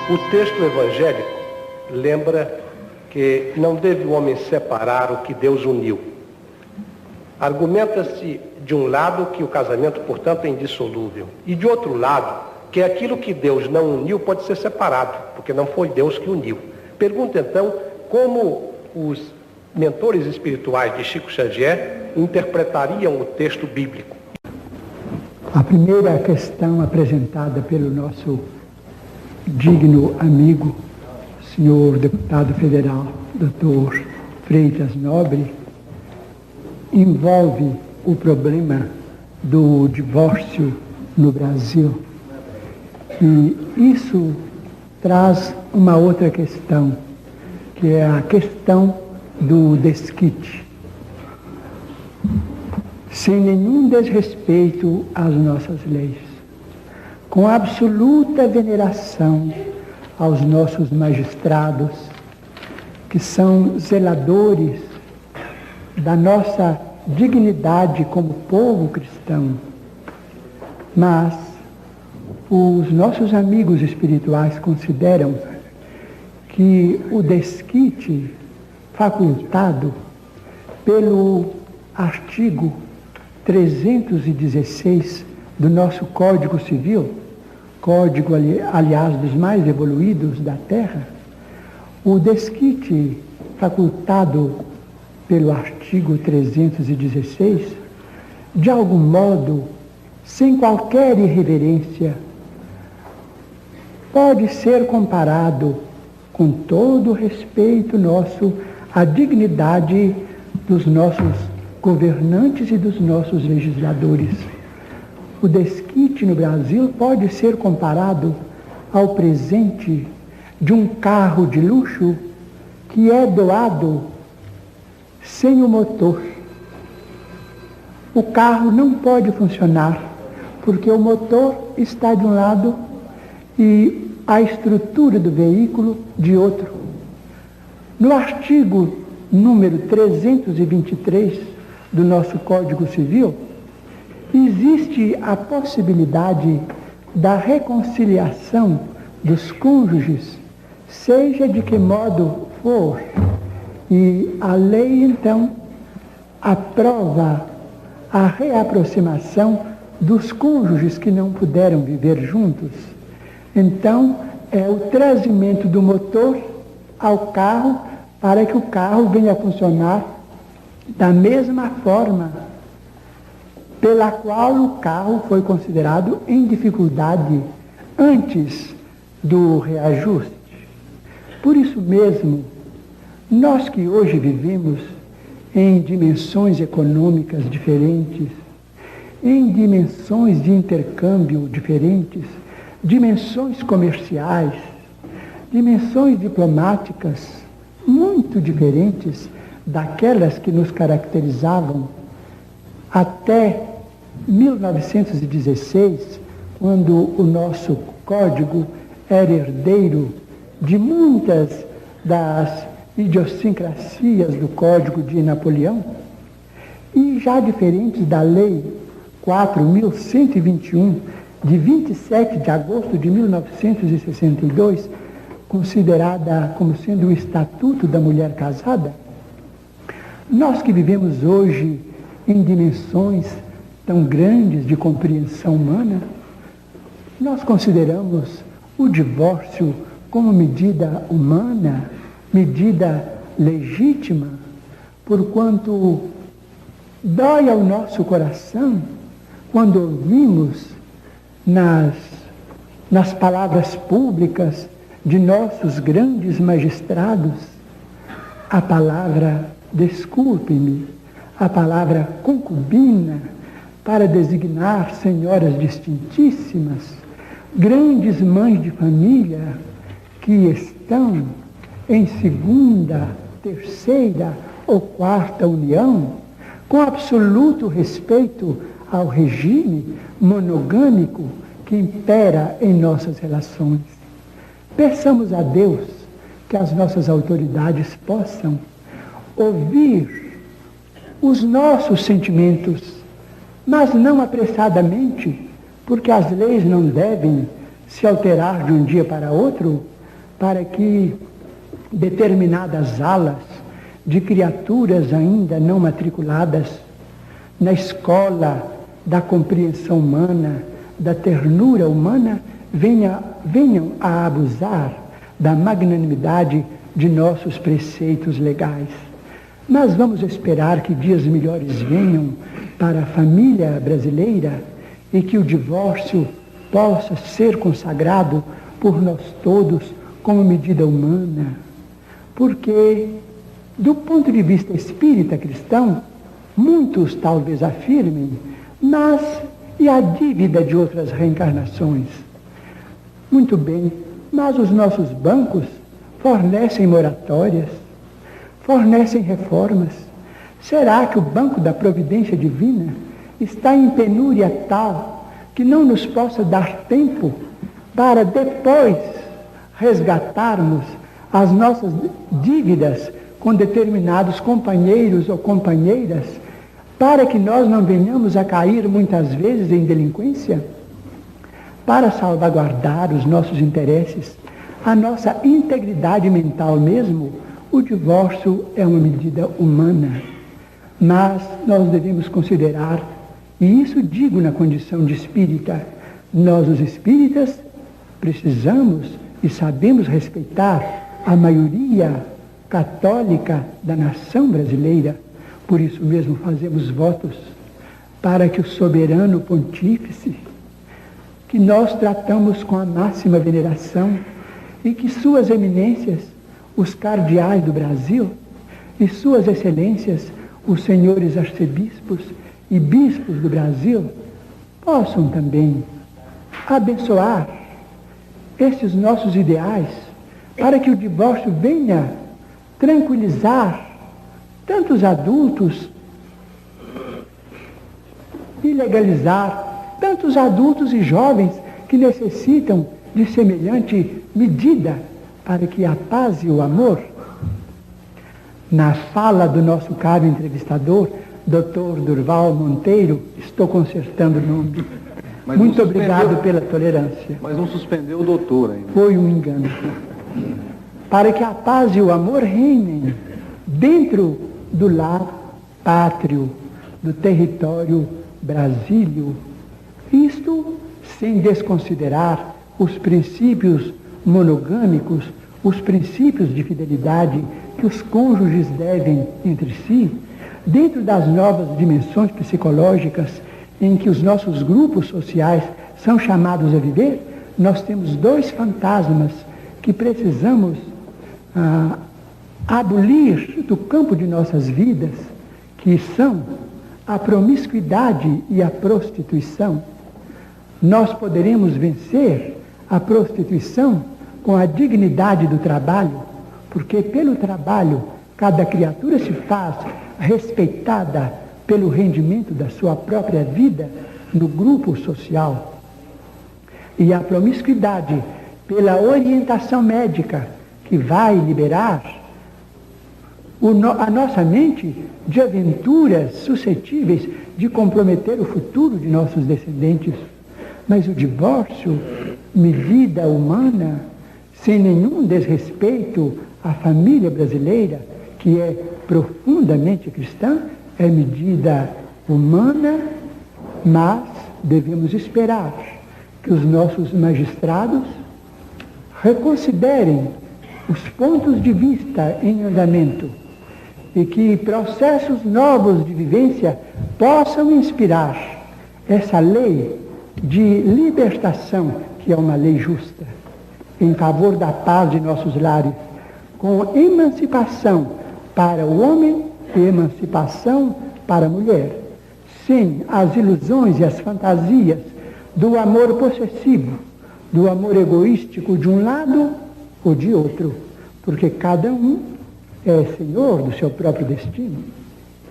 O texto evangélico lembra que não deve o homem separar o que Deus uniu. Argumenta-se de um lado que o casamento, portanto, é indissolúvel, e de outro lado que aquilo que Deus não uniu pode ser separado, porque não foi Deus que uniu. Pergunta então como os mentores espirituais de Chico Xavier interpretariam o texto bíblico. A primeira questão apresentada pelo nosso digno amigo, senhor deputado federal, Dr. Freitas Nobre, envolve o problema do divórcio no Brasil. E isso traz uma outra questão, que é a questão do desquite. Sem nenhum desrespeito às nossas leis, com absoluta veneração aos nossos magistrados, que são zeladores da nossa dignidade como povo cristão. Mas os nossos amigos espirituais consideram que o desquite facultado pelo artigo 316 do nosso Código Civil, código, aliás, dos mais evoluídos da Terra, o desquite facultado pelo artigo 316, de algum modo, sem qualquer irreverência, pode ser comparado, com todo o respeito nosso, à dignidade dos nossos governantes e dos nossos legisladores. O desquite no Brasil pode ser comparado ao presente de um carro de luxo que é doado sem o motor. O carro não pode funcionar porque o motor está de um lado e a estrutura do veículo de outro. No artigo número 323 do nosso Código Civil, existe a possibilidade da reconciliação dos cônjuges, seja de que modo for. E a lei, então, aprova a reaproximação dos cônjuges que não puderam viver juntos. Então, é o trazimento do motor ao carro para que o carro venha a funcionar da mesma forma pela qual o carro foi considerado em dificuldade antes do reajuste. Por isso mesmo, nós que hoje vivemos em dimensões econômicas diferentes, em dimensões de intercâmbio diferentes, dimensões comerciais, dimensões diplomáticas muito diferentes daquelas que nos caracterizavam até 1916, quando o nosso código era herdeiro de muitas das idiosincrasias do Código de Napoleão, e já diferentes da Lei 4.121, de 27 de agosto de 1962, considerada como sendo o Estatuto da Mulher Casada. Nós que vivemos hoje em dimensões tão grandes de compreensão humana, nós consideramos o divórcio como medida humana, medida legítima, porquanto dói ao nosso coração quando ouvimos nas palavras públicas de nossos grandes magistrados a palavra desculpe-me, a palavra concubina, para designar senhoras distintíssimas, grandes mães de família que estão em segunda, terceira ou quarta união, com absoluto respeito ao regime monogâmico que impera em nossas relações. Peçamos a Deus que as nossas autoridades possam ouvir os nossos sentimentos, mas não apressadamente, porque as leis não devem se alterar de um dia para outro, para que determinadas alas de criaturas ainda não matriculadas na escola da compreensão humana, da ternura humana, venham a abusar da magnanimidade de nossos preceitos legais. Mas vamos esperar que dias melhores venham para a família brasileira e que o divórcio possa ser consagrado por nós todos como medida humana. Porque, do ponto de vista espírita cristão, muitos talvez afirmem, mas e a dívida de outras reencarnações? Muito bem, mas os nossos bancos fornecem moratórias, fornecem reformas. Será que o banco da providência divina está em penúria tal que não nos possa dar tempo para depois resgatarmos as nossas dívidas com determinados companheiros ou companheiras, para que nós não venhamos a cair muitas vezes em delinquência? Para salvaguardar os nossos interesses, a nossa integridade mental mesmo, o divórcio é uma medida humana. Mas nós devemos considerar, e isso digo na condição de espírita, nós os espíritas precisamos e sabemos respeitar a maioria católica da nação brasileira. Por isso mesmo fazemos votos para que o soberano pontífice, que nós tratamos com a máxima veneração, e que suas eminências, os cardeais do Brasil, e suas excelências, os senhores arcebispos e bispos do Brasil, possam também abençoar esses nossos ideais, para que o divórcio venha tranquilizar tantos adultos e legalizar tantos adultos e jovens que necessitam de semelhante medida para que a paz e o amor. Na fala do nosso caro entrevistador, Dr. Durval Monteiro, estou consertando o nome. Mas muito obrigado pela tolerância. Mas não suspendeu o doutor ainda. Foi um engano. Para que a paz e o amor reinem dentro do lar pátrio, do território brasílio. Isto sem desconsiderar os princípios monogâmicos, os princípios de fidelidade que os cônjuges devem entre si, dentro das novas dimensões psicológicas em que os nossos grupos sociais são chamados a viver. Nós temos dois fantasmas que precisamos abolir do campo de nossas vidas, que são a promiscuidade e a prostituição. Nós poderemos vencer a prostituição com a dignidade do trabalho, porque pelo trabalho cada criatura se faz respeitada pelo rendimento da sua própria vida no grupo social. E a promiscuidade pela orientação médica, que vai liberar a nossa mente de aventuras suscetíveis de comprometer o futuro de nossos descendentes. Mas o divórcio, medida humana, sem nenhum desrespeito à família brasileira, que é profundamente cristã, é medida humana, mas devemos esperar que os nossos magistrados reconsiderem os pontos de vista em andamento e que processos novos de vivência possam inspirar essa lei de libertação, que é uma lei justa, em favor da paz de nossos lares, com emancipação para o homem e emancipação para a mulher, sem as ilusões e as fantasias do amor possessivo, do amor egoístico de um lado ou de outro, porque cada um é senhor do seu próprio destino.